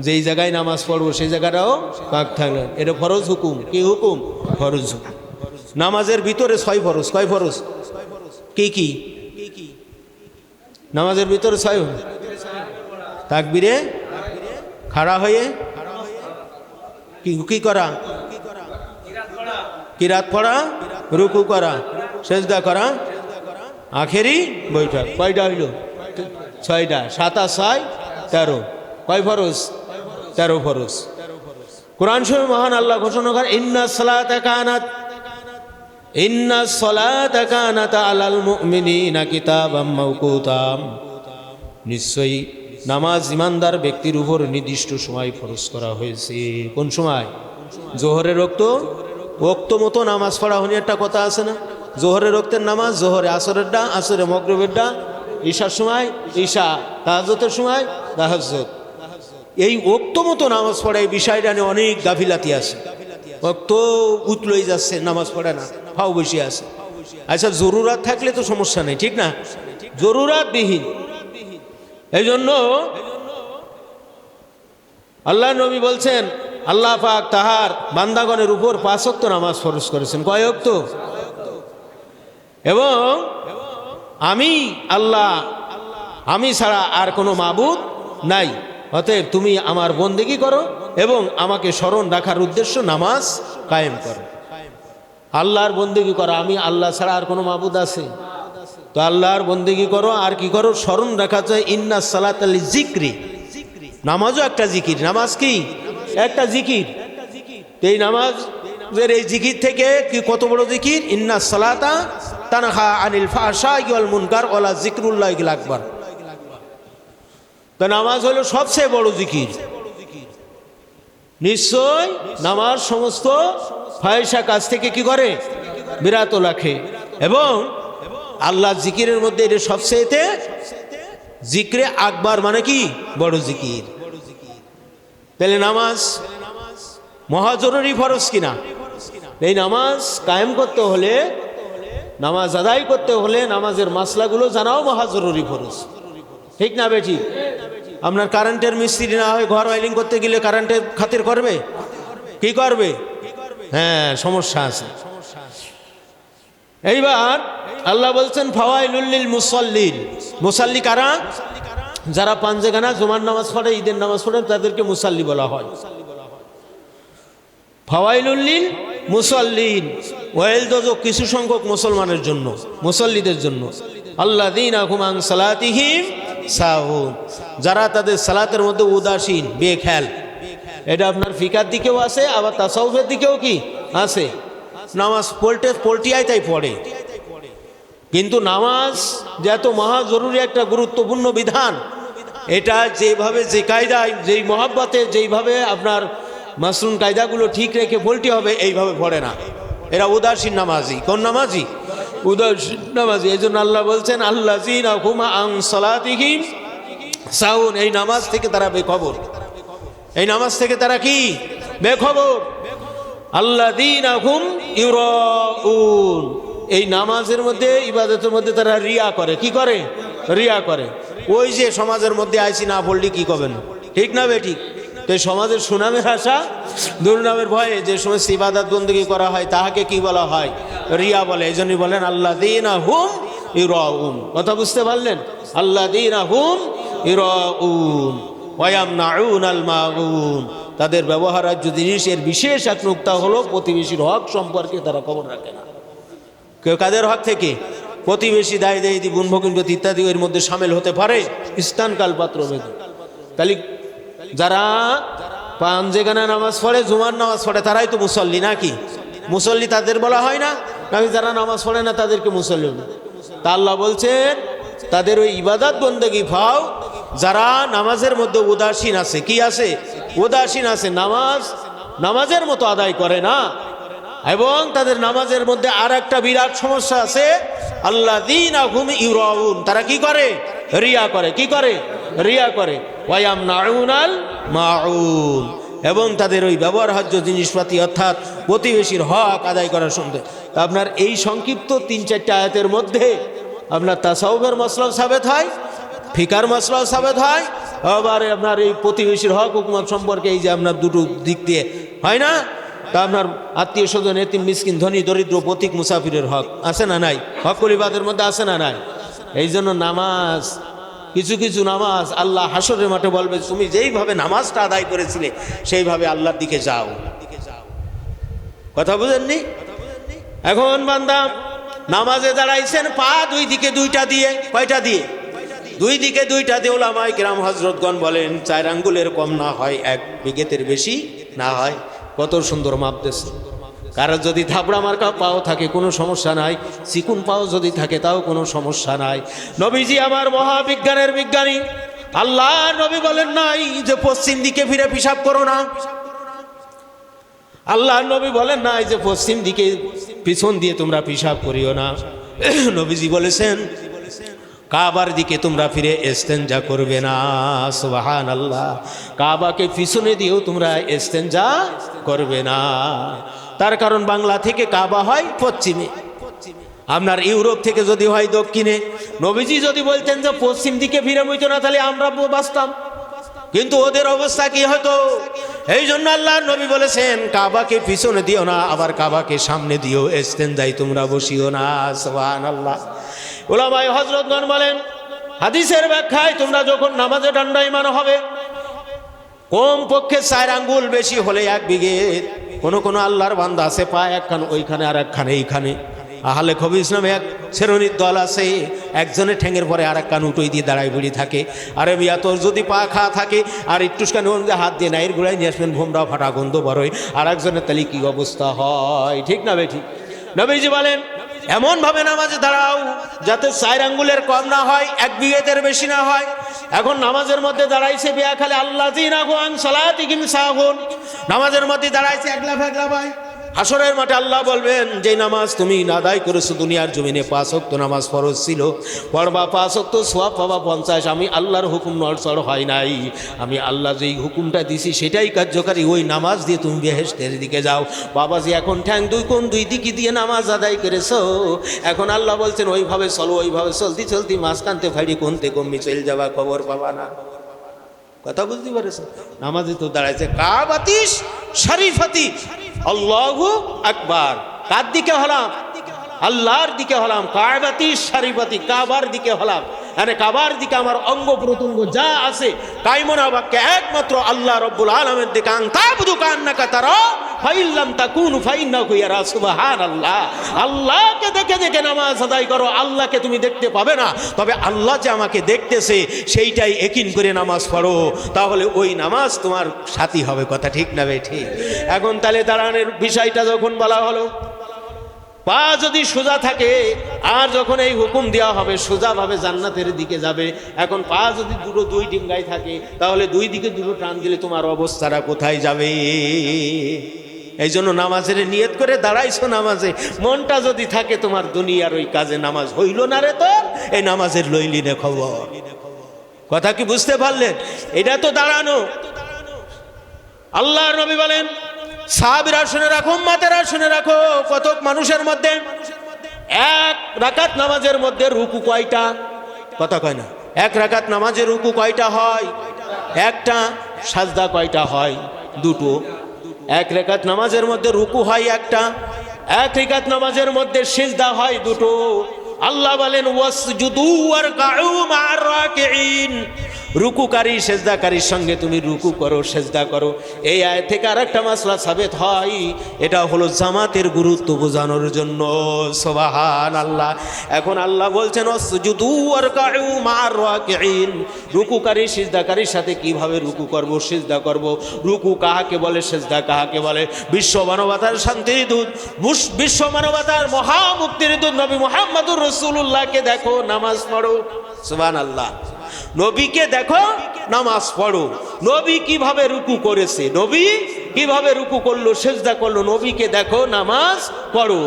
যেই জায়গায় নামাজ পড়বো সেই জায়গাটাও পাক থাকলেন, এটা ফরজ হুকুম। কি হুকুম? ফরজ হুকুম। নামাজের ভিতরে 6 ফরজ। কয় ফরজ? কি নামাজের ভিতরে 6? তাকবীরে খাড়া হয়ে কি করা? কিরাত পড়া, রুকু করা, সেজদা করা, আখেরি বৈঠক। কয়টা হইল? 6টা। 7 আর 6 13। কয় ফরজ? 13 ফরজ। কোরআন শরীফে মহান আল্লাহ ঘোষণা করেন, ইন্নাস সালাতা কানাত আলাল মুমিনিনা কিতাবাম মাওকুতা। নিশ্চয়ই নামাজ ইমানদার ব্যক্তির উপর নির্দিষ্ট সময় ফরজ করা হয়েছে। কোন সময়? জোহরের ওক্ত মতো নামাজ পড়া হনি, একটা কথা আছে না? জোহরের ওক্তের নামাজ জোহরে, আসরেরটা আসরে, মাগরিবেরটা ঈশার সময় ঈশা, তাহাজ্জুদের সময় তাহাজ্জুদ। এই ওক্ত মতো নামাজ পড়া, এই বিষয়টা নিয়ে অনেক গাফিলাতি আছে। ওক্ত উতলই যাচ্ছে, নামাজ পড়ে না, ফাও বেশি আছে। আচ্ছা, জরুরাত থাকলে তো সমস্যা নেই, ঠিক না? জরুরাত বিহীন। এই জন্য আল্লাহ নবী বলছেন, আল্লাহ পাক তাহার বান্দাগণের উপর 5 ওয়াক্ত নামাজ ফরজ করেছেন। কয় ওয়াক্ত? এবং আমি আল্লাহ, আমি ছাড়া আর কোনো মাবুদ নাই, অতএব তুমি আমার বন্দেগী করো এবং আমাকে স্মরণ রাখার উদ্দেশ্য নামাজ কায়েম করো। আল্লাহর বন্দেগী করো। আমি আল্লাহ ছাড়া আর কোনো মাবুদ আছে? তো আল্লাহর বন্দেগী করো। আর কি করো? স্মরণ রাখা যায়। ইন্নাস সালাতা লিযিকরি। নামাজও একটা জিকির। নামাজ কি? একটা জিকির। এই নামাজের এই জিকির থেকে কি কত বড় জিকির? ইন্নাস সালাতা তানহা আনিল ফাহশাই ওয়াল মুনকার ওয়ালা যিকরুল্লাহিল আকবার। তো নামাজ হলো সবচেয়ে বড় জিকির। নিশ্চয় নামাজ সমস্ত ফাহিশা কাজ থেকে কি করে? বিরত রাখে। এবং আল্লাহ জিকিরের মধ্যে এটা সবচেয়ে জিকরে আকবার, মানে কি? বড় জিকির। তাহলে নামাজ মহাজরুরি ফরজ কিনা? এই নামাজ কায়েম করতে হলে, নামাজ আদায় করতে হলে নামাজের মাসলাগুলো জানাও মহাজরুরি ফরজ, ঠিক না বেঠি? আপনার কারেন্টের মিস্ত্রি না হয় ঘর ওয়ারিং করতে গেলে কারেন্টের খাতির করবে? কি করবে? হ্যাঁ, সমস্যা আছে। এইবার আল্লাহ বলছেন, ফাওয়াইলুল লিল মুসাল্লিন। মুসাল্লি কারা? যারা পাঞ্জেগানা জুমার নামাজ পড়ে, ঈদের নামাজ পড়ে, তাদেরকে মুসাল্লি বলা হয়। ফাওয়াইলুল লিল মুসাল্লিন, ওয়াইল দোজক কিছু সংখ্যক মুসলমানের জন্য, মুসাল্লিদের জন্য। আল্লাযীনা হুম আন সালাতিহিম সাহুন, যারা তাদের সালাতের মধ্যে উদাসীন, বেখেয়াল। এটা আপনার ফিকার দিকেও আছে, আবার তাসাউফের দিকেও কি আছে? নামাজ পল্টিয়ায় তাই পড়ে, কিন্তু নামাজ যে এত মহা জরুরি একটা গুরুত্বপূর্ণ বিধান, এটা যেভাবে যে কায়দায় যেই মহাব্বতে যেইভাবে আপনার মাসরুন কায়দাগুলো ঠিক রেখে পল্টি হবে এইভাবে পড়ে না, এরা উদাসীন নামাজি। কোন নামাজি? উদাসীন নামাজি। এই জন্য আল্লাহ বলছেন আল্লাযীনা হুম আন সালাতিহিম সাহুন, এই নামাজ থেকে তারা বেখবর, এই নামাজ থেকে তারা কি বেখবর। আল্লাযীনা হুম ইউরাউন, এই নামাজের মধ্যে ইবাদতের মধ্যে তারা রিয়া করে। কি করে? রিয়া করে। ওই যে সমাজের মধ্যে আইসি না পড়লি কি করবেন, ঠিক না বে ঠিক? তো এই সমাজের সুনামের আশা দুর্নামের ভয়ে যে সমস্ত ইবাদত বন্দেগী করা হয় তাহাকে কি বলা হয়? রিয়া বলে। এই জন্যই বলেন আল্লাযীনা হুম ইউরাউন। কথা বুঝতে পারলেন? আল্লাযীনা হুম ইউরাউন ওয়া ইয়ামনাউনাল মাউন, তাদের ব্যবহার্য জিনিসের বিশেষ এক নুকতা হলো প্রতিবেশীর হক সম্পর্কে তারা খবর রাখে না। কেউ কাদের হক থেকে? প্রতিবেশী, দায় দায়িত্ব, বোন ভগিনপতি ইত্যাদি এর মধ্যে সামিল হতে পারে স্থান কাল পাত্র ভেদে। তাহলে যারা পাঞ্জেগানা নামাজ পড়ে, জুমার নামাজ পড়ে, তারাই তো মুসল্লি নাকি? মুসল্লি তাদের বলা হয় না নাকি? যারা নামাজ পড়ে না তাদেরকে মুসল্লি বলে। তা আল্লাহ বলছেন তাদের ওই ইবাদত বন্দেগী ভাও, যারা নামাজের মধ্যে উদাসীন আছে, কি আছে? উদাসীন আছে, নামাজের মতো আদায় করে না। এবং তাদের নামাজের মধ্যে আর একটা বিরাট সমস্যা আছে, আল্লাযীনা হুম ইউরাউন, তারা কি করে? রিয়া করে। কি করে? রিয়া করে। ওয়া ইয়ামনাউনাল মাউন, এবং তাদের ওই ব্যবহার্য জিনিসপাতি অর্থাৎ প্রতিবেশীর হক আদায় করার সঙ্গে। আপনার এই সংক্ষিপ্ত ৩-৪টা আয়াতের মধ্যে আপনার তাসাউফের মসলাও সাবেত হয়, ফিকার মসলাও সাবেত হয়, আবার আপনার এই প্রতিবেশীর হক হুকুমত সম্পর্কে এই যে আপনার দুটো দিক দিয়ে হয় না, তা আপনার আত্মীয় স্বজন, এতিম মিসকিন, ধনী দরিদ্র, পথিক মুসাফিরের হক আছে না নাই? হকুল ইবাদের মধ্যে আছে না নাই? এই জন্য নামাজ, কিছু কিছু নামাজ আল্লাহ হাসরের মাঠে বলবে তুমি যেইভাবে নামাজটা আদায় করেছিলে সেইভাবে আল্লাহর দিকে যাও। কথা বুঝেননি? এখন বান্দা নামাজে দাঁড়াইছেন, পা দুই দিকে দুইটা দিয়ে, কয়টা দিয়ে? দুই দিকে দুইটা দিয়ে। ওলামায়ে কিরাম হযরতগণ বলেন 4 আঙ্গুলের কম না হয়, 1 বিঘতের বেশি না হয়। কত সুন্দর মাপ দিয়েছে। কারো যদি থাবড়া মার্কা পাও থাকে কোনো সমস্যা নাই, চিকুন পাও যদি থাকে তাও কোনো সমস্যা নাই। নবীজি আমার মহাবিজ্ঞানের বিজ্ঞানী, আল্লাহর নবী বলেন নাই যে পশ্চিম দিকে ফিরে পিশাব করো না। আল্লাহর নবী বলেন নাই যে পশ্চিম দিকে পিছন দিয়ে তোমরা পিশাব করিও না। নবীজি বলেছেন কাবার দিকে তোমরা ফিরে ইস্তেনজা করবে না। সুবহানাল্লাহ। কাবাকে পিছনে দিয়েও তোমরা ইস্তেনজা করবে না। তার কারণ বাংলা থেকে কাবা হয় পশ্চিমে, আপনার ইউরোপ থেকে যদি হয় দক্ষিণে। নবীজি যদি বলতেন যে পশ্চিম দিকে ফিরে বইতো না, তাহলে আমরা বাঁচতাম, কিন্তু ওদের অবস্থা কি হতো? এই জন্য আল্লাহ নবী বলেছেন কাবাকে পিছনে দিও না, আবার কাবাকে সামনে দিও, ইস্তেনজায় তোমরা বসিও না। সুবহানাল্লাহ। উলামায়ে হযরতগণ বলেন হাদিসের ব্যাখ্যায় তোমরা যখন নামাজে দণ্ডায়মান হবে, কম পক্ষে 4 আঙ্গুল, বেশি হলে 1 বিঘে। কোন আল্লাহর বান্দা আছে পা একখান ওইখানে আর একখান এইখানে। আহলে খবিস নামে এক শ্রেণীর দল আছে, একজনের ঠ্যাঙের পরে আর এক কান উটোই দিয়ে দাঁড়ায় বুড়ি থাকে। আরে মিয়া তোর যদি পা খা থাকে আর একটুখানি হাত দিয়ে নাইর গোড়ায় নিয়ে আসবেন, ভোমরা ফাটা গন্ধ বড়ই, আর একজনের তাহলে কি অবস্থা হয়? ঠিক না বেঠি? নবীজি বলেন এমন ভাবে নামাজে দাঁড়াও যাতে 4 আঙ্গুলের কম না হয়, 1 বিঘতের বেশি না হয়। এখন নামাজের মধ্যে দাঁড়াইছে বিয়া খালি আল্লাযীনা হুম আন সালাতিহিম সাহুন, নামাজের মধ্যে দাঁড়াইছে একলা ফেকলা ভাই। হাসরের মাঠে আল্লাহ বলবেন যে নামাজ তুমি আদায় করেছো দুনিয়ার জমিনে, 5 ওয়াক্ত নামাজ ফরজ ছিল, পড়বা 5 ওয়াক্ত, সওয়াব পাবা 50। আমি আল্লাহর হুকুম নড়চড় হয় নাই, আমি আল্লাহ যেই হুকুমটা দিছি সেটাই কার্যকারী, ওই নামাজ দিয়ে তুমি বেহেশতের দিকে যাও। বাবাজি এখন ঠ্যাং দুই কোন দুই দিকে দিয়ে নামাজ আদায় করেছো, এখন আল্লাহ বলছেন ওইভাবে চলো, ওইভাবে চলতি চলতি মাঝখানতে ফাইড়ি কোনতে কমনি চলে যাবা, খবর পাবা না। কথা বুঝতে পারেছো? নামাজে তো দাঁড়াইছে কাবাতিস শরীফাতি, আল্লাহু আকবার। কার দিকে হলাম? আল্লাহর দিকে হলাম। কাবাতি শরীফাতি, কাবার দিকে হলাম। মানে কাবার দিকে আমার অঙ্গ প্রত্যঙ্গ যা আছে কায়মনা বাক্যে একমাত্র আল্লাহ রব্বুল আলামিনের দিকে। আনতাবুদু কান্নাকা তারা ফাইল্লাম তাকুনু ফাইন্নাহু ইয়ারা। সুবহানাল্লাহ। আল্লাহকে দেখে দেখে নামাজ আদায় করো, আল্লাহকে তুমি দেখতে পাবে না, তবে আল্লাহ যে আমাকে দেখতেছে সেইটাই ইয়াকিন করে নামাজ পড়ো, তাহলে ওই নামাজ তোমার সাথী হবে। কথা ঠিক না বে ঠিক? এখন তাহলে দাঁড়ানোর বিষয়টা যখন বলা হলো, পা যদি সোজা থাকে, আর যখন এই হুকুম দেওয়া হবে সোজাভাবে জান্নাতের দিকে যাবে, এখন পা যদি দুটো দুই ডিঙ্গায় থাকে, তাহলে দুই দিকে দুটো টান দিলে তোমার অবস্থাটা কোথায় যাবে? এই জন্য নামাজের নিয়ত করে দাঁড়াইছো নামাজে, মনটা যদি থাকে তোমার দুনিয়ার ওই কাজে, নামাজ হইল না রে তোর, এই নামাজের লইলি নে খবর। কথা কি বুঝতে পারলেন? এটা তো দাঁড়ানো। আল্লাহর নবী বলেন, সাহাবীরা শুনে রাখো, উম্মতেরা শুনে রাখো, কত মানুষের মধ্যে এক রাকাত নামাজের মধ্যে রুকু কয়টা? কথা কয় না। এক রাকাত নামাজের রুকু কয়টা হয়? একটা। সাজদা কয়টা হয়? দুটো। এক রাকাত নামাজের মধ্যে রুকু হয় একটা, এক রাকাত নামাজের মধ্যে সিজদা হয় দুটো। আল্লাহ বলেন ওয়াসজুদু ওয়ারকাউ মা'আর রাকিঈন, রুকুকারী সেজদাকারীর সঙ্গে তুমি রুকু করো, সেজদা করো। এই আয়াত থেকে আরেকটা মাসলা সাবেত হয়, এটা হলো জামাতের গুরুত্ব বোঝানোর জন্য। সুবহানাল্লাহ। এখন আল্লাহ বলছেন ওয়াসজুদু ওয়ারকাউ মা'আর রাকিঈন, রুকুকারী সেজদাকারীর সাথে কিভাবে রুকু করব, সেজদা করব। রুকু কাহাকে বলে, সেজদা কাহাকে বলে? বিশ্ব মানবতার শান্তির দূত, বিশ্ব মানবতার মহামুক্তির দূত নবী মুহাম্মদুর রাসূলুল্লাহকে দেখো, নামাজ পড়ো। সুবহানাল্লাহ। নবীকে দেখো, নামাজ পড়ো। নবী কিভাবে রুকু করেছে, নবী কিভাবে রুকু করলো, সেজদা করলো, নবীকে দেখো, নামাজ পড়ো।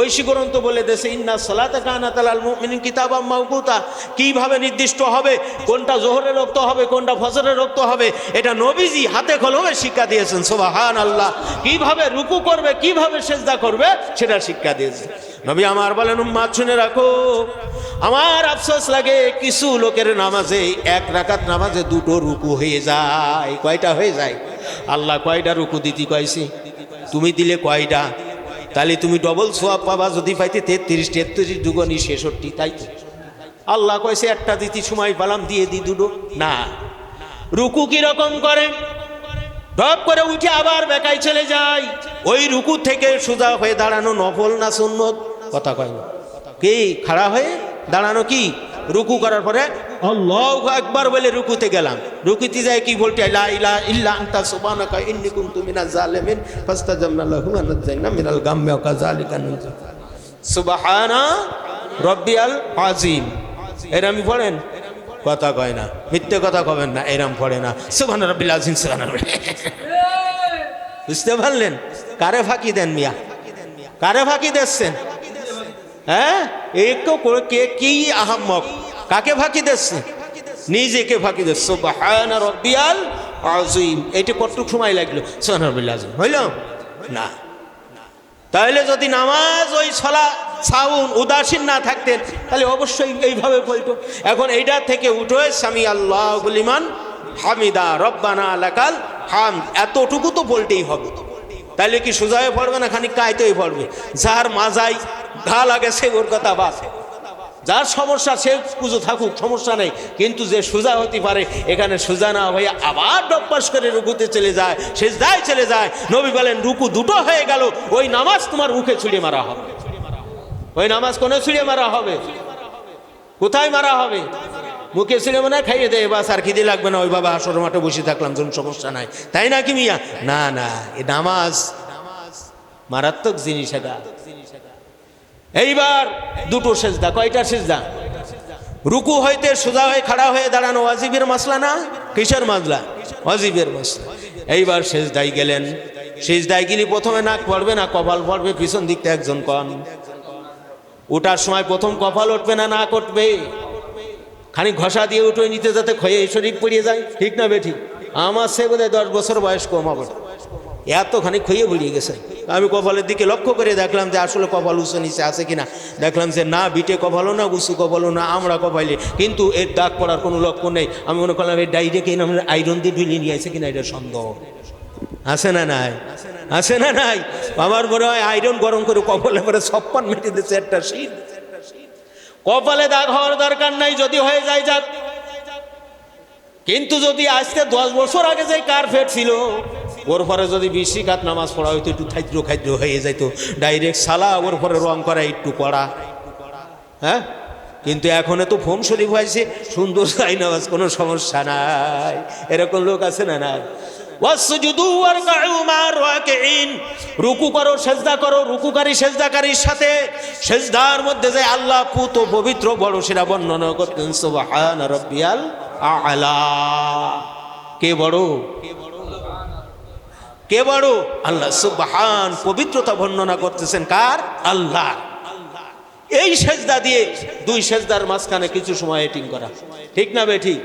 ঐশী গ্রন্থ বলে দেশে ইন্না সালাতা কানাত আলাল মুমিনিন কিতাবাম মাওকুতা, কিভাবে নির্দিষ্ট হবে, কোনটা জোহরের রক্ত হবে, কোনটা ফজরের রক্ত হবে, এটা নবীজি হাতে কলমে শিক্ষা দিয়েছেন। সুবহানাল্লাহ। কিভাবে রুকু করবে, কিভাবে সেজদা করবে, সেটা শিক্ষা দিয়েছেন নবী আমার। বলেন উম্মাত শুনে রাখো, আমার আফসোস লাগে কিছু লোকের নামাজে, এক রাকাত নামাজে দুটো রুকু হয়ে যায়। কয়টা হয়ে যায়? আল্লাহ কয়টা রুকু দিতে কইছে? তুমি দিলে কয়টা? তাহলে তুমি ডবল সোয়াব পাবা, যদি পাইতে 33, 33 দুগুণী 66, তাই তো? আল্লাহ কইছে একটা দিতে সময় পালাম, দিয়ে দি দুটো না। রুকু কিরকম করে? ডব করে উঠে আবার বেকায় চলে যায়। ওই রুকু থেকে সোজা হয়ে দাঁড়ানো নফল না সুন্নত? কথা কয় না। কি খাড়া হয়ে দাঁড়ানো কি? রুকু করার পরে আল্লাহু আকবার বলে রুকুতে গেলাম, রুকুতে যায় কি বলতে, লা ইলাহা ইল্লা আনতা সুবহানাকা ইন্নী কুনতু মিনাজ জালিমিন ফাস্তাজাবনা লাহু ওয়া নাজাইনা মিনাল গাম্মি ওয়া কাযালিকা নুনজিল সুবহানা রাব্বিয়াল আযীম। এরম পড়েন? কথা কয় না, মিথ্যে কথা কবেন না, এরম পড়ে না। সুবহানা রাব্বিল আযীম, সুবহানা রাব্বিল। বুঝতে পারলেন? কারে ফাঁকি দেন মিয়া? কারে ফাঁকি দিচ্ছেন? হ্যাঁ, কে কি আহাম্মক, কাকে ফাঁকি দিচ্ছে? নিজেকে ফাঁকি দিচ্ছে। সুবহান রাব্বিয়াল আযীম, এইটা কতটুক সময় লাগলো? সুবহান রাব্বিল আযীম হইল না। তাহলে যদি নামাজ ওই সাউন উদাসীন না থাকতেন, তাহলে অবশ্যই এইভাবে বলতো। এখন এইটা থেকে উঠে সামি আল্লাহু লিমান হামিদা রব্বানা লাকাল হামদ, এতটুকু তো বলতেই হবে। তাহলে কি সোজা হয়ে পড়বে না? খানিক কায়তেই পড়বে। যার মাজাই ঘা লাগেছে ওর কথা বাদ, যার সমস্যা সে পুজো থাকুক, সমস্যা নেই। কিন্তু যে সোজা হতে পারে, এখানে সোজা না হয়ে আবার ডপ্পাস করে রুকুতে চলে যায়, সেজদায় চলে যায়। নবী বলেন রুকু দুটো হয়ে গেল, ওই নামাজ তোমার মুখে ছুঁড়ে মারা হবে। ওই নামাজ কোনে ছুঁড়ে মারা হবে? কোথায় মারা হবে? মুখে ছুঁড়ে মানে খাইয়ে দেয়, বাস আর খিদে লাগবে না, ওই বাবা আসর মাঠে বসে থাকলাম, কোনো সমস্যা নাই, তাই নাকি মিয়া? না না, এ নামাজ মারাত্মক জিনিস। এটা এইবার দুটো সেজদা, কয়টা সেজদা? রুকু হইতে সোজা হয়ে খাড়া হয়ে দাঁড়ানো ওয়াজিবের মাসলা না? কিসের মাসলা? ওয়াজিবের মাসলা। এইবার সেজদায় গেলেন, সেজদায় গেলে প্রথমে নাক পড়বে না কপাল পড়বে? পিছন দিকতে একজন কন। ওটার সময় প্রথম কপাল উঠবে না নাক উঠবে? খানিক ঘষা দিয়ে উঠে নিতে, যাতে ক্ষয়ে শরীর পড়িয়ে যায়, ঠিক না বেঠিক? আমার সে বোধহয় 10 বছর বয়স কম হবে, এতখানি ক্ষয়ে পড়িয়ে গেছে। আমি কপালের দিকে লক্ষ্য করে দেখলাম যে আসলে কপাল উঁচু নিচে আছে কিনা। দেখলাম যে না, বিটে কপালও না, উঁচু কপালও না, আমরা কপালে, কিন্তু এর দাগ পড়ার কোনো লক্ষ্য নেই। আমি মনে করলাম এই ডাইরেক্ট আয়রন দিয়ে ঢুলিয়ে নিয়ে আসে কিনা, এটা সন্দেহ আছে না নাই? আছে না নাই? আমার মনে হয় আয়রন গরম করে কপালে পরে সপ্পান মেটে দিচ্ছে একটা শীত। কপালে দাগ হওয়ার দরকার নাই, যদি হয়ে যায় যাক। কিন্তু যদি আজকে 10 বছর আগে যে কার্পেট ছিল, ওর পরে যদি 20 রাকাত নামাজ পড়া হইতো, একটু খাদ্য খাদ্য হয়ে যাইতো, ডাইরেক্ট সালা ওর পরে রং করা একটু করা। হ্যাঁ, কিন্তু এখন তো ফোম শরীফ হয়েছে, সুন্দর চাই নামাজ, কোনো সমস্যা নাই। এরকম লোক আছে না? না, ওয়াসজুদু ওয়ারকাউ মা'আর রাকিঈন, রুকু করো সেজদা করো রুকুকারী সেজদাকারীর সাথে। সেজদার মধ্যে যে আল্লাহ পুত পবিত্র বড় সেটা বর্ণনা করতেন সুবহান রাব্বিয়াল আ'লা। কে বড়? কে বড়? আল্লাহ। সুবহান, পবিত্রতা বর্ণনা করতেছেন কার? আল্লাহ। এই সেজদা দিয়ে দুই সেজদার মাঝখানে কিছু সময় এটিং করা, ঠিক না বেঠিক?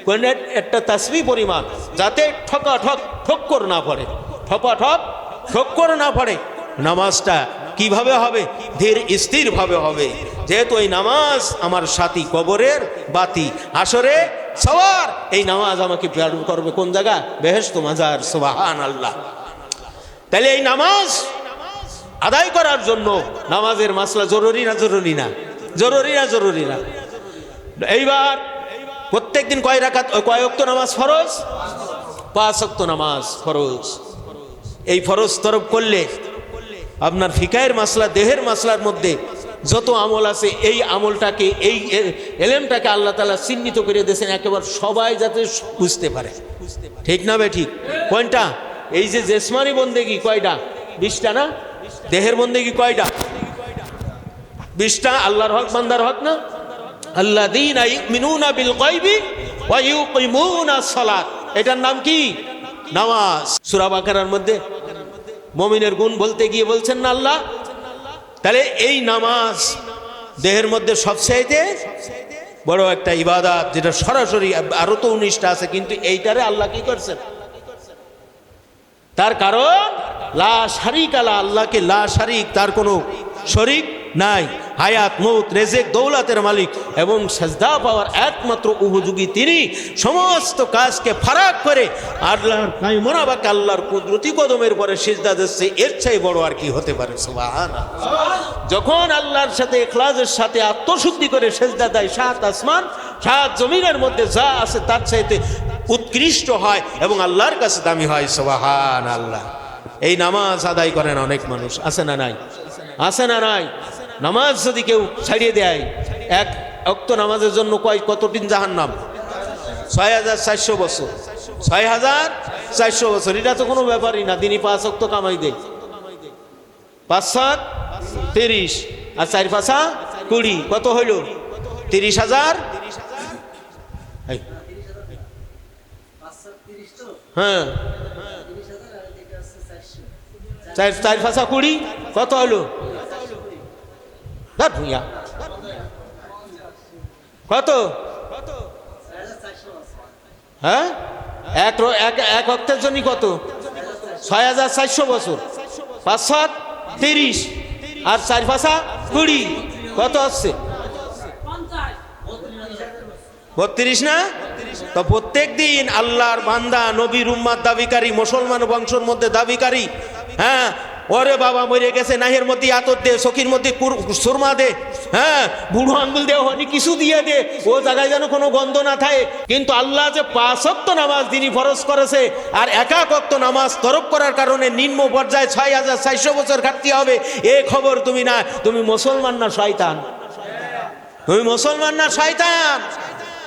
কোন একটা তাসবিহ পরিমাণ, যাতে ঠকাঠক ঠক্কর না পড়ে, ঠপাঠপ ঠক্কর না পড়ে। নামাজটা কিভাবে হবে? ধীর স্থির ভাবে হবে, যেহেতু এই নামাজ আমার সাথী, কবরের বাতি, হাসরে সওয়ার। এই নামাজ আমাকে প্রেরণ করবে কোন জায়গা? বেহেশত মাজার। সুবহান আল্লাহ। তাহলে এই নামাজ আদায় করার জন্য নামাজের মাসলা জরুরি না জরুরি না? জরুরি না জরুরি না? এইবার প্রত্যেকদিন কয় রাকাত, কয় ওয়াক্ত নামাজ ফরজ? 5 ওয়াক্ত নামাজ ফরজ। এই ফরজ তরফ করলে আপনার ফিকাহের মাসলা, দেহের মাসলার মধ্যে যত আমল আছে, এই আমলটাকে, এই এলেমটাকে আল্লাহ তাআলা চিহ্নিত করে দিয়েছেন একেবারে সবাই যাতে বুঝতে পারে, ঠিক না বে ঠিক? কোনটা? এই যে জেসমানি বন্দেগি কয়টা? 20টা না? দেহের বন্দেগি কয়টা? 20টা। আল্লাহর হক বান্দার হক না? আল্লাযীনা ইউমিনুনা বিল গায়বি ওয়া ইউকিমুনাস সালাত, এটার নাম কি? নামাজ। সূরা বাকারার মধ্যে মুমিনের গুণ বলতে গিয়ে বলছেন না আল্লাহ? তাহলে এই নামাজ দেহের মধ্যে সবচেয়ে বড় একটা ইবাদত, যেটা সরাসরি, আরো তো 19টা আছে, কিন্তু এইটারে আল্লাহ কি করছেন? তার কারণ লা শারিকা লা, আল্লাহকে লা শারিক, তার কোনো শরিক নাই। হায়াত, মৌত, রেজেক, দৌলতের মালিক এবং সেজদা পাওয়ার একমাত্র উপযোগী তিনি। সমস্ত কাজকে ফারাক করে আল্লাহর কায়মনাবাকে আল্লাহর কুদরতি কদমের পরে সিজদা দিচ্ছে, এর চাই বড় আর কি হতে পারে? সুবহানাল্লাহ। যখন আল্লাহর সাথে ইখলাসের সাথে আত্মশুদ্ধি করে সিজদা দেয়, 7 আসমান 7 জমিনের মধ্যে যা আছে তার চাইতে উৎকৃষ্ট হয় এবং আল্লাহর কাছে দামি হয়। সুবহানাল্লাহ। এই নামাজ আদায় করেন অনেক মানুষ, আছে না নাই? আছে না নাই? নামাজ যদি কেউ ছাড়িয়ে দেয়, এক ওয়াক্ত নামাজের জন্য কত দিন জাহান্নাম? 6400 বছর। 6400 বছর, এটা তো কোনো ব্যাপারই না। দিনই 5 ওয়াক্ত কামাই দেয়। 5 7 30 আর 4 5 20, কত হইল? 30,000। হ্যাঁ, 4 5 20, কত হলো? ভূঁইয়া কত? হ্যাঁ, এক অক্টের জন্য কত? 6400 বছর। 5 7 30 আর 4 5 20, কত হচ্ছে? 32 না? তো প্রত্যেক দিন আল্লাহর বান্দা, নবীর উম্মাত দাবিকারী, মুসলমান বংশের মধ্যে দাবিকারী, হ্যাঁ, ওরে বাবা মরে গেছে, নাহের মধ্যে আতর দে, চকির মধ্যে সুরমা দে, হ্যাঁ, বুড়ো আঙ্গুল দে, হনি কিছু দিয়ে দে, ও জায়গায় যেন কোনো গন্ধ না থাকে। কিন্তু আল্লাহ যে 5 ওয়াক্ত নামাজ তিনি ফরজ করেছে, আর এক ওয়াক্ত নামাজ তরক করার কারণে নিম্ন পর্যায়ে 6400 বছর খাটতে হবে, এ খবর তুমি না। তুমি মুসলমান না শয়তান? তুমি মুসলমান না শয়তান?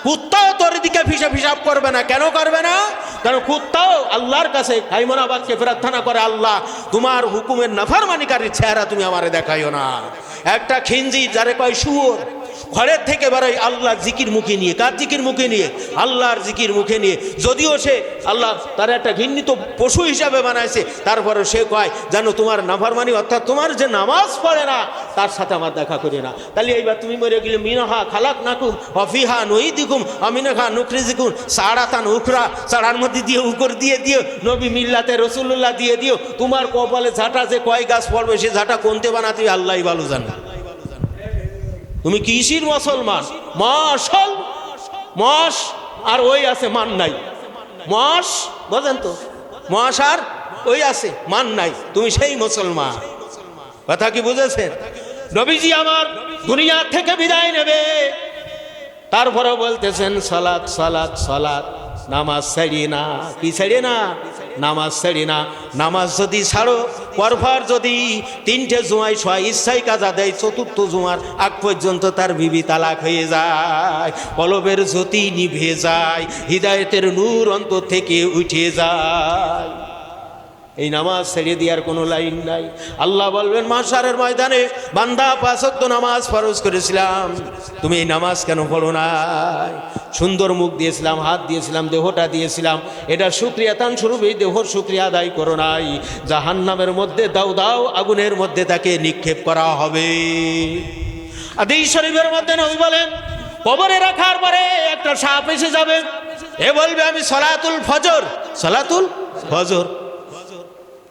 কুত্তাও তোর দিকে হিসাব করবে না। কেন করবে না? কারণ কুত্তাও আল্লাহর কাছে কায়মনাবাককে প্রার্থনা করে, আল্লাহ তোমার হুকুমের নাফরমানিকারীর চেহারা তুমি আমারে দেখাইও না। একটা খিঞ্জির, যারে কয় শুয়োর, ঘরের থেকে বেরোয় আল্লাহর জিকির মুখে নিয়ে। কার জিকির মুখে নিয়ে? আল্লাহর জিকির মুখে নিয়ে। যদিও সে আল্লাহ তার একটা ঘৃণিত পশু হিসাবে বানাইছে, তারপরে সে কয় যেন তোমার নাফরমানি, অর্থাৎ তোমার যে নামাজ পড়ে না তার সাথে আমার দেখা করি না। তাহলে এইবার তুমি মরে গেলে, মিনহা খালাকনাকুম ওয়া ফিহা নুঈদুকুম ওয়া মিনহা নুখরিজুকুম সারাতান উখরা, সারার মধ্যে দিয়ে উকর দিয়ে দিও, নবী মিল্লাতে রাসূলুল্লাহ দিয়ে দিও। তোমার কপালে ঝাঁটা যে কয় গাছ পড়বে, সে ঝাঁটা কোনতে বানাতে আল্লাহই ভালো জানে। তুমি কিসির মুসলমান? মশল মশ আর ওই আছে, মান নাই। মশ বুঝেন তো, মশ আর ওই আছে, মান নাই। তুমি সেই মুসলমান। কথা কি বুঝেছেন? নবীজি আমার দুনিয়া থেকে বিদায় নেবে, তারপরে বলতেছেন সালাত সালাত সালাত, নামাজ ছাড়িয়ে না। কি ছাড়িয়ে না? নামাজ ছাড়ি না। নামাজ যদি ছাড়ো, পরপর যদি 3টে জুমায় ছয় ইচ্ছাই কাজা দেয়, চতুর্থ জুমার আগ পর্যন্ত তার বিবি তালাক হয়ে যায়, কলবের জ্যোতি নিভে যায়, হৃদায়তের নূর অন্তর থেকে উঠে যায়। এই নামাজ ছেড়ে দেওয়ার কোনো লাইন নাই। আল্লাহ বলবেন মাশারের ময়দানে, বান্দা 5 ওয়াক্ত নামাজ ফরজ করেছিলাম, তুমি এই নামাজ কেন পড়ো নাই? সুন্দর মুখ দিয়েছিলাম, হাত দিয়েছিলাম, দেহটা দিয়েছিলাম, এটা শুকরিয়া তান স্বরূপ এই দেহর শুকরিয়া আদায় করো নাই। জাহান্নামের মধ্যে দাও দাও আগুনের মধ্যে তাকে নিক্ষেপ করা হবে। হাদিস শরীফের মধ্যে নবী বলেন, কবরে রাখার পরে একটা সাপ এসে যাবে, এ বলবে আমি সলাতুল ফজর, সলাতুল ফজর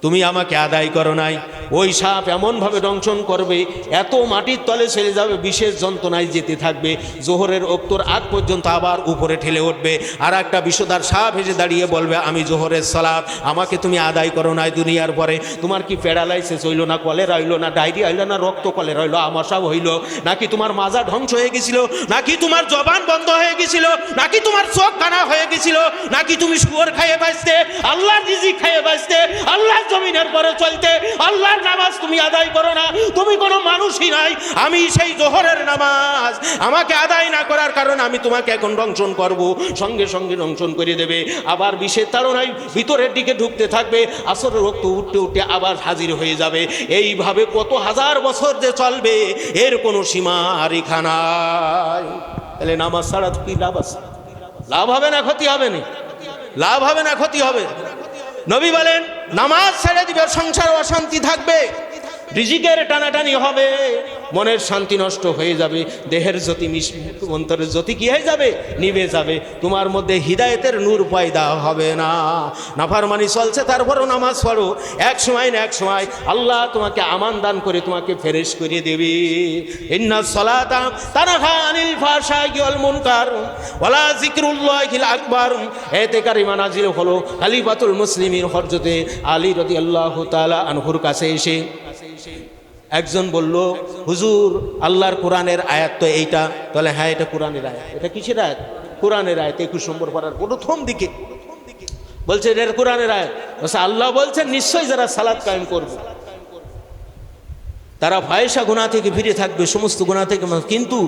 তুমি আমাকে আদায় করো নাই। ওই সাপ এমনভাবে দংশন করবে, এত মাটির তলে ছেড়ে যাবে, বিশেষ যন্ত্রণায় যেতে থাকবে, জোহরের অক্তর আগ পর্যন্ত আবার উপরে ঠেলে উঠবে। আর একটা বিষধর সাপ এসে দাঁড়িয়ে বলবে আমি জোহরের সালাত আমাকে তুমি আদায় করো নাই দুনিয়ার পরে। তোমার কি প্যারালাইসিস হইল না, কলেরা হইল না, ডায়রিয়া হইল না, রক্ত কলেরা হইল, আমাশা হইল নাকি, তোমার মাজা ধ্বংস হয়ে গেছিল নাকি, তোমার জবান বন্ধ হয়ে গেছিল নাকি, তোমার চোখ কানা হয়ে গেছিল নাকি, তুমি শুয়োর খাইয়ে বাঁচতে, আল্লাহর রিজিক খাইয়ে বাঁচতে, আল্লাহ জমিনের পরে চলতে, আল্লাহর নামাজ তুমি আদায় করো না, তুমি কোনো মানুষই নাই। আমি সেই জোহরের নামাজ আমাকে আদায় না করার কারণে আমি তোমাকে এখন দংশন করব, সঙ্গে সঙ্গে দংশন করে দেবে। আবার বিষের তাড়নায় ভিতরের দিকে ঢুকতে থাকবে, আসরের রক্ত উঠতে উঠতে আবার হাজির হয়ে যাবে। এইভাবে কত হাজার বছর যে চলবে এর কোনো সীমা রেখা নাই। তাহলে নামাজ ছাড়া কি লাভ আছে? লাভ হবে না ক্ষতি হবে না? লাভ হবে না ক্ষতি হবে? নবী বলেন নামাজ ছেড়ে দিবে, সংসার অশান্তি থাকবে, রিজিকের টানাটানি হবে, মনের শান্তি নষ্ট হয়ে যাবে, দেহের জ্যোতি অন্তরের জ্যোতি কি হয়ে যাবে? নিভে যাবে, তোমার মধ্যে হিদায়েতের নূর পয়দা হবে না। নাফরমানি চলছে তারপরও নামাজ পড়ো, এক সময় না এক সময় আল্লাহ তোমাকে আমান দান করে তোমাকে ফেরেশ করে দেবে। ইন্নাস সালাতা তানহা আনিল ফাহশাই ওয়াল মুনকার ওয়ালা যিকরুল্লাহিল আকবার। এতে কারিমা নাজিল হলো খলিফাতুল মুসলিমিন হযরতে আলী রাদিয়াল্লাহু তাআলা আনহুর কাছে এসে একজন বলল, হুজুর আল্লাহর কোরআনের আয়াত তো এইটা। তাহলে হ্যাঁ এটা কোরআনের আয়াত। এটা কিসের আয়াত? কোরআনের আয়াত। 21 নম্বর পারার প্রথম দিকে বলছে এটা কোরআনের আয়াত। বলছে আল্লাহ বলছেন নিশ্চয়ই যারা সালাত কায়েম করবে তারা ফাহিশা গুনাহ থেকে ফিরে থাকবে, সমস্ত গুনাহ থেকে। কিন্তু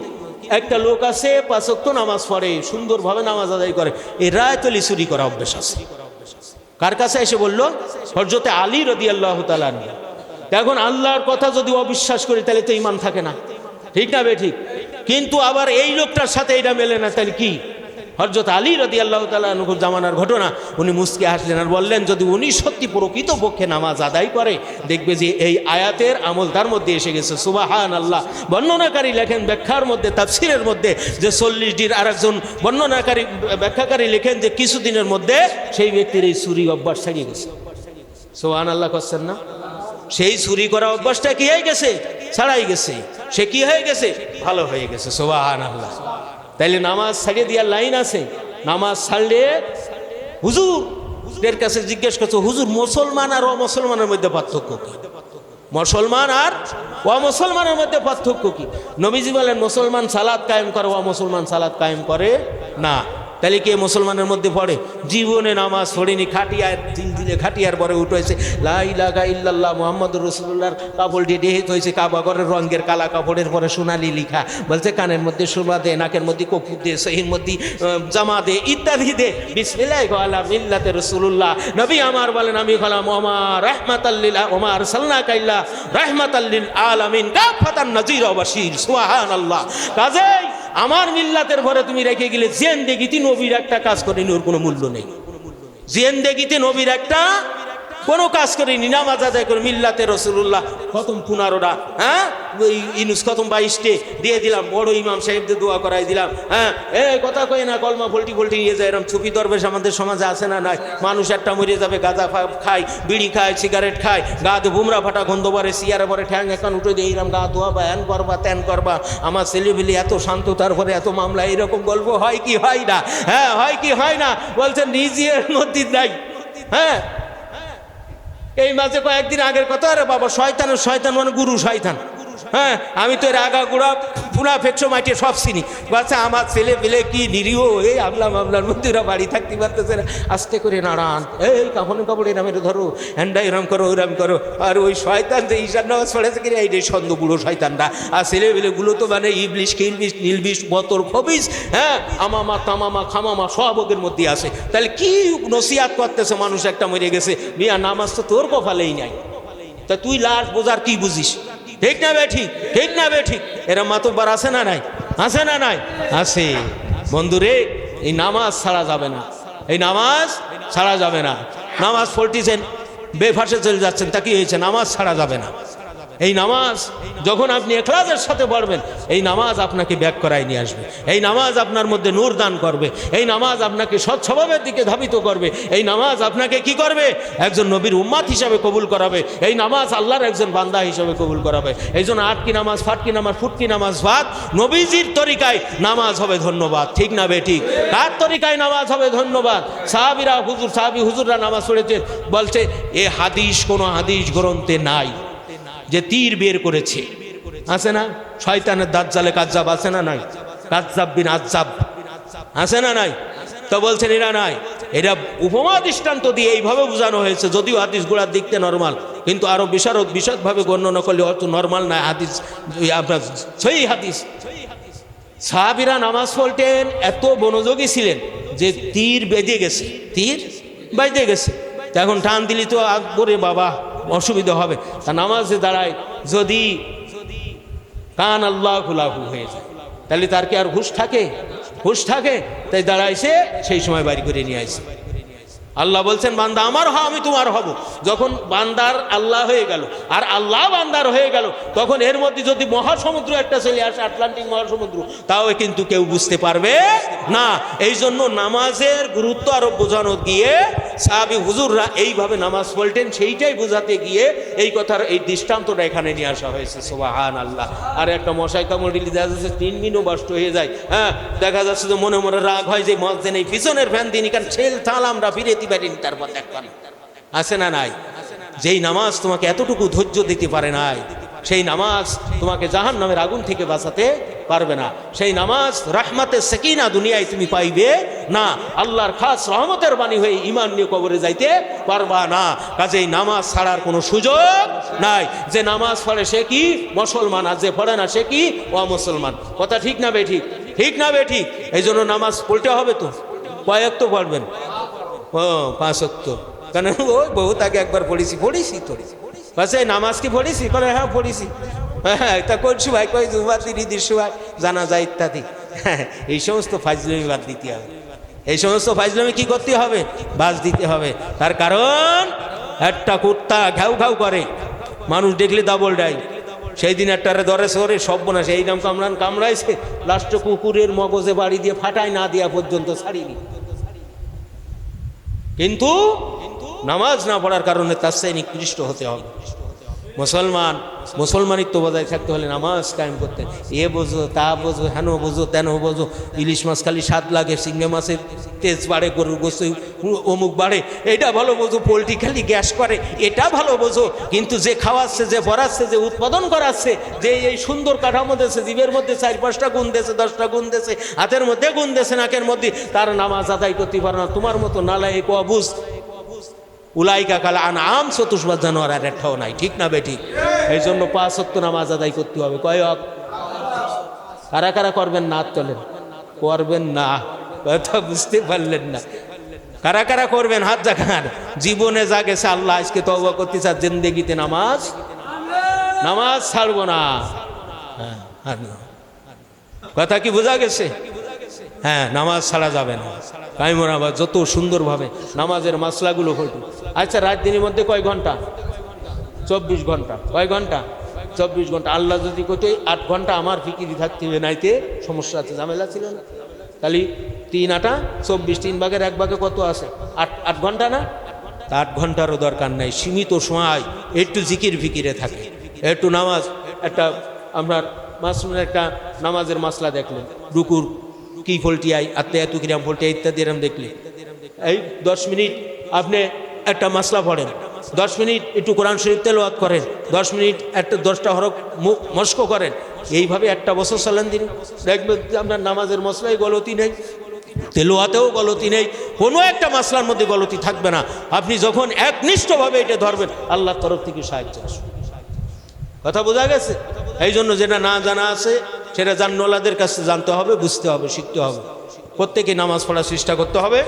একটা লোক আছে 5 ওয়াক্ত নামাজ পড়ে, সুন্দরভাবে নামাজ আদায় করে, এই রায়াতলি চুরি করা অভ্যাস আছে। কার কাছে এসে বলল? হযরতে আলী রাদিয়াল্লাহু তাআলা আনহু। এখন আল্লাহর কথা যদি অবিশ্বাস করি তাহলে তো ঈমান থাকে না, ঠিক না বে ঠিক? কিন্তু আবার এই লোকটার সাথে এটা মেলে না, তাহলে কি? হযরত আলী রাদিয়াল্লাহু তাআলা আনহুর জামানার ঘটনা। উনি মুস্কি হাসলেন আর বললেন যদি উনি সত্যি প্রকৃতপক্ষে নামাজ আদায় করে দেখবে যে এই আয়াতের আমল তার মধ্যে এসে গেছে। সুবহানাল্লাহ। বর্ণনাকারী লেখেন ব্যাখ্যার মধ্যে, তাফসীরের মধ্যে যে 40 দিন, আর একজন বর্ণনাকারী ব্যাখ্যাকারী লেখেন যে কিছুদিনের মধ্যে সেই ব্যক্তির এই চুরি অভ্যাস ছেড়ে গেছে। সুবহানাল্লাহ করছেন না? সেই চুরি করা অভ্যাসটা কি হয়ে গেছে? ছাড়াই গেছে। সে কি হয়ে গেছে? ভালো হয়ে গেছে। সুবহানাল্লাহ। তাইলে নামাজ ছাড়িয়ে দেওয়ার লাইন আছে। নামাজ ছাড়লে হুজুরদের কাছে জিজ্ঞেস করছো, হুজুর মুসলমান আর অমুসলমানের মধ্যে পার্থক্য কি? মুসলমান আর অমুসলমানের মধ্যে পার্থক্য কি? নবীজি বলেন মুসলমান সালাত কায়েম করে, অমুসলমান সালাত কায়েম করে না। তাহলে কে মুসলমানের মধ্যে পড়ে? জীবনে নামাজ পড়েনি, খাটিয়ার দিলে খাটিয়ার পরে উঠেছে লা ইলাহা ইল্লাল্লাহ মুহাম্মাদুর রাসূলুল্লাহর কাপড় দিয়ে ডেহে হয়েছে, কাবা ঘরের রঙের কালা কাপড়ের পরে সোনালি লিখা, বলছে কানের মধ্যে সুরমা দে, নাকের মধ্যে কপুর দে, সহির মধ্যে জামা দে, ইত্যাদি দে, বিসমিল্লাহ আলা মিল্লাতে রাসূলুল্লাহ। নবী আমার বলেন আমি হলাম ওমা রাহমাতাল লিল ওমা আরসালনাকা ইল্লা রাহমাতাল লিল আলামিন কাফাতান নাযীর ওয়া বাশীর। সুবহানাল্লাহ। কাজেই আমার মিল্লাতের ভরে তুমি রেখে গেলে জিন্দেগিতে নবীর একটা কাজ করেনি, ওর কোনো মূল্য নেই। জিন্দেগিতে নবীর একটা কোনো কাজ করেনি, নামাজ আদায় করে মিল্লাতে রাসূলুল্লাহ খতম 15টা, হ্যাঁ ওই ইনুস খতম 22টে দিয়ে দিলাম, বড় ইমাম সাহেবদের দোয়া করাই দিলাম। হ্যাঁ এই কথা কই না, কলমা ভোল্টি ভোল্টি নিয়ে যায়, এরকম ছুপি দরবেশ আমাদের সমাজে আছে না? নাই। মানুষ একটা মরে যাবে, গাঁজা খায়, বিড়ি খায়, সিগারেট খায়, গা দিয়ে বুমরা ফাটা গন্ধ পরে, সিয়ারে পরে ঠ্যাং এখন উঠে দিয়ে এরকম গা ধোয়া বা হ্যান করবা ত্যান করবা। আমার ছেলেবেলি এত শান্ত, তারপরে এত মামলা, এরকম গল্প হয় কি হয় না? হ্যাঁ হয় কি হয় না? বলছেন নিজের মধ্যে নাই। হ্যাঁ এই মাঝে কয়েকদিন আগের কথা, আরে বাবা শয়তানের শয়তান মানে গুরু শয়তান। হ্যাঁ আমি তো এর আগা গুড়া ফুলা ফেকশো মাইটে সব চিনি। বলছে আমার ছেলে পেলে কি নিরীহ, এই আমলার মধ্যে ওরা বাড়ি থাকতে পারতেছে না, আস্তে করে নাড়ান, এই কাপড় এরাম এটা ধরো, হ্যান্ডা এরম করো ওইরম করো। আর ওই শয়তান যে ঈশান নামাজ পড়েছে কিনা এই যে সন্দ বুড়ো শয়তানরা, আর ছেলেবেলেগুলো তো মানে ইবলিশ খিলবিশ নীলবিশ বতর খবিস, হ্যাঁ আমামা তামামা খামামা সব ওদের মধ্যে আছে। তাহলে কি নসিহাত করতেছে, মানুষ একটা মরে গেছে, মিয়া নামাজ তো তোর কপালেই নাই, তা তুই লাশ বোঝার কি বুঝিস? ঠিক না বে ঠিক, ঠিক না বে ঠিক। এরা মাতব্বার আছে না নাই? আছে না নাই? আছে। বন্ধুরে, এই নামাজ ছাড়া যাবে না, এই নামাজ ছাড়া যাবে না। নামাজ পড়তেছেন, বেফাসে চলে যাচ্ছেন, তা কি হয়েছে? নামাজ ছাড়া যাবে না। এই নামাজ যখন আপনি ইখলাসের সাথে পড়বেন, এই নামাজ আপনাকে ব্যাক করায় নিয়ে আসবে, এই নামাজ আপনার মধ্যে নূর দান করবে, এই নামাজ আপনাকে সৎ স্বভাবের দিকে ধাবিত করবে, এই নামাজ আপনাকে কি করবে? একজন নবীর উম্মাত হিসাবে কবুল করাবে, এই নামাজ আল্লাহর একজন বান্দা হিসাবে কবুল করাবে। এই জন্য আটকি নামাজ, ফাটকি নামাজ, ফুটকি নামাজ বাদ, নবীজির তরিকায় নামাজ হবে ধন্যবাদ। ঠিক না বে ঠিক? কার তরিকায় নামাজ হবে ধন্যবাদ? সাহাবীরা হুজুররা নামাজ পড়েছে, বলছে এ হাদিস কোন হাদিস গ্রন্থে নাই যে তীর বের করেছে। আছে না? শয়তানের দাজ্জালে কাজ্জাব আছে না নাই? কাজ্জাব বিন আজ্জাব আছে না নাই? তো বলছেন এরা নাই, এরা উপমা দৃষ্টান্ত দিয়ে এইভাবে বোঝানো হয়েছে, যদিও হাদিসগুলো দেখতে নরমাল, কিন্তু আরো বিশদভাবে বর্ণনা করলে অত নরমাল নয় হাদিস, আপনার সহিহ হাদিস। সাহাবীরা নামাজ পড়তেন, এত মনোযোগী ছিলেন যে তীর বেজে গেছে, তীর বেজে গেছে, এখন টান দিলি তো করে বাবা অসুবিধা হবে, তা নামাজে দাঁড়ায় যদি কান আল্লাহ লাহু হয়ে যায়, তাহলে তার কি আর হুশ থাকে? হুশ থাকে? তাই দাঁড়াইছে, সেই সময় বাড়ি করে নিয়ে আসছে। আল্লাহ বলছেন বান্দা আমার হ, আমি তোমার হব। যখন বান্দার আল্লাহ হয়ে গেল আর আল্লাহ বান্দার হয়ে গেল, তখন এর মধ্যে যদি মহাসমুদ্র একটা চলে আসে, আটলান্টিক মহাসমুদ্র, তাও কিন্তু কেউ বুঝতে পারবে না। এই জন্য নামাজের গুরুত্ব আরো বোঝানো গিয়ে সাহাবী হুজুররা এইভাবে নামাজ পড়তেন, সেইটাই বোঝাতে গিয়ে এই কথার এই দৃষ্টান্তটা এখানে নিয়ে আসা হয়েছে। সুবহানাল্লাহ। আর একটা মশাই কামড় দিলে দেখা যাচ্ছে 3 মিনিটও নষ্ট হয়ে যায়। হ্যাঁ, দেখা যাচ্ছে যে মনে মনে রাগ হয় যে মসজিদে এই পিছনের ফ্যান দিন কারণ ছেল থাল আমরা ফিরে পারিনি, তারপর দেখবেন আছে না নাই? যেই নামাজ তোমাকে এতটুকু ধৈর্য দিতে পারে নাই, সেই নামাজ তোমাকে জাহান্নামের আগুন থেকে বাঁচাতে পারবে না। সেই নামাজ রাহমাতের সাকিনা দুনিয়ায় তুমি পাইবে না, আল্লাহর খাস রহমতের বাণী হয়ে ঈমান নিয়ে কবরে যাইতে পারবা না। কাজেই নামাজ ছাড়ার কোনো সুযোগ নাই। যে নামাজ পড়ে সে কি মুসলমান, আর যে পড়ে না সে কি অমুসলমান। কথা ঠিক না বে ঠিক? ঠিক না বে ঠিক? এই জন্য নামাজ পড়তে হবে। তো কয়েক তো পড়বেন? ও 5 ওয়াক্ত। কেন? ওই বহুত আগে একবার পড়েছি তো। বলছে নামাজ কি পড়েছি? বলে হ্যাঁ পড়েছি। হ্যাঁ, তা করছি ভাই, কই জুমাতি ঈদের সময় জানাজা ইত্যাদি। এই সমস্ত ফাজলামি বাদ দিতে হবে। এই সমস্ত ফাজলামি কি করতে হবে? বাদ দিতে হবে। তার কারণ একটা কুত্তা ঘাউ ঘাউ করে, মানুষ দেখলে দাবল ডাই। সেই দিন একটারে ধরে সরে সব বোনা সেই নাম কামড়াইছে, লাস্ট কুকুরের মগজে বাড়ি দিয়ে ফাটাই না দেওয়া পর্যন্ত ছাড়িনি। কিন্তু নামাজ না পড়ার কারণে তার চেয়ে নিকৃষ্ট হতে হবে। মুসলমানিত্ব বজায় থাকতে হলে নামাজ কায়েম করতে, এ বোঝো তা বোঝো, হেন বোঝো তেন বোঝো, ইলিশ মাছ খালি স্বাদ লাগে, সিংহে মাছের তেজ বাড়ে, গরুর গোস্ত অমুক বাড়ে, এটা ভালো বোঝো, পোলট্রি খালি গ্যাস করে, এটা ভালো বোঝো। কিন্তু যে খাওয়াচ্ছে, যে ভরাচ্ছে, যে উৎপাদন করাচ্ছে, যে এই সুন্দর কাঠামো দিয়েছে, জীবের মধ্যে 4-5টা গুণ দিয়েছে, 10টা গুণ দিয়েছে, হাতের মধ্যে গুণ দিয়েছে, নাকের মধ্যে, তার নামাজ আদায় করতে পারে না। তোমার মতো নালায়েক অবুঝ উলাইকা কাল আনআম, চতুষ্পাদ জানোয়ার আর একটাও নাই। ঠিক না বেঠিক? এই জন্য 5 ওয়াক্ত নামাজ আদায় করতে হবে। কয় ওয়াক্ত? কারা কারা করবেন না? চলেন করবেন না, কথা বুঝতে পারলেন না? কারা কারা করবেন হাত জাগান। জীবনে যা গেছে আল্লাহ আজকে তওবা করতে চায়, জিন্দেগিতে নামাজ ছাড়বো না। কথা কি বোঝা গেছে? হ্যাঁ, নামাজ ছাড়া যাবে না। কাইমন আবার যত সুন্দরভাবে নামাজের মাসলাগুলো হইত। আচ্ছা, রাত দিনের মধ্যে কয় ঘন্টা? 24 ঘন্টা। কয় ঘন্টা? 24 ঘন্টা। আল্লাহ যদি কত 8 ঘন্টা আমার ফিকিরি থাকতে হবে, নাইতে সমস্যা আছে, ঝামেলা ছিল না। তাহলে 3 8 24, 3 ভাগের 1 ভাগে কত আছে? 8 ঘন্টা না? 8 ঘন্টারও দরকার নাই। সীমিত সময় একটু জিকির ফিকিরে থাকে, একটু নামাজ, একটা আপনার মাসুমের একটা নামাজের মাসলা দেখলেন, রুকুর কি ফল্টিয়াই, আত্মায়াতু কিরাম ফল্টিয়াই ইত্যাদি এরম দেখলে, এই 10 মিনিট আপনি একটা মাসলা পড়েন, 10 মিনিট একটু কোরআন শরীফ তেলাওয়াত করেন, 10 মিনিট একটা 10টা হরফ মস্ক করেন, এইভাবে একটা বছর চালান দিন, দেখবেন যে আপনার নামাজের মশলায় গলতি নেই, তেলাওয়াতেও গলতি নেই, কোনো একটা মাসলার মধ্যে গলতি থাকবে না। আপনি যখন একনিষ্ঠভাবে এটা ধরবেন, আল্লাহর তরফ থেকে সাহায্য আসবে। কথা বোঝা গেছে? এই জন্য যেটা না জানা আছে সেটা জান্নওয়ালাদের কাছে জানতে হবে, বুঝতে হবে, শিখতে হবে। প্রত্যেকে নামাজ পড়ার চেষ্টা করতে হবে।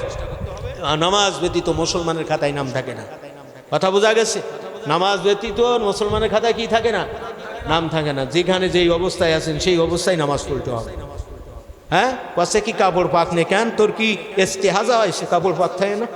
নামাজ ব্যতীত মুসলমানের খাতায় নাম থাকে না। কথা বোঝা গেছে? নামাজ ব্যতীত মুসলমানের খাতায় কি থাকে না? নাম থাকে না। যেখানে যেই অবস্থায় আছেন সেই অবস্থায় নামাজ পড়তে হবে। হ্যাঁ, পাশে কি কাপড় পাক নে কেন, তোর কি ইস্তেহাজা হয়, সে কাপড় পাক থাকে না?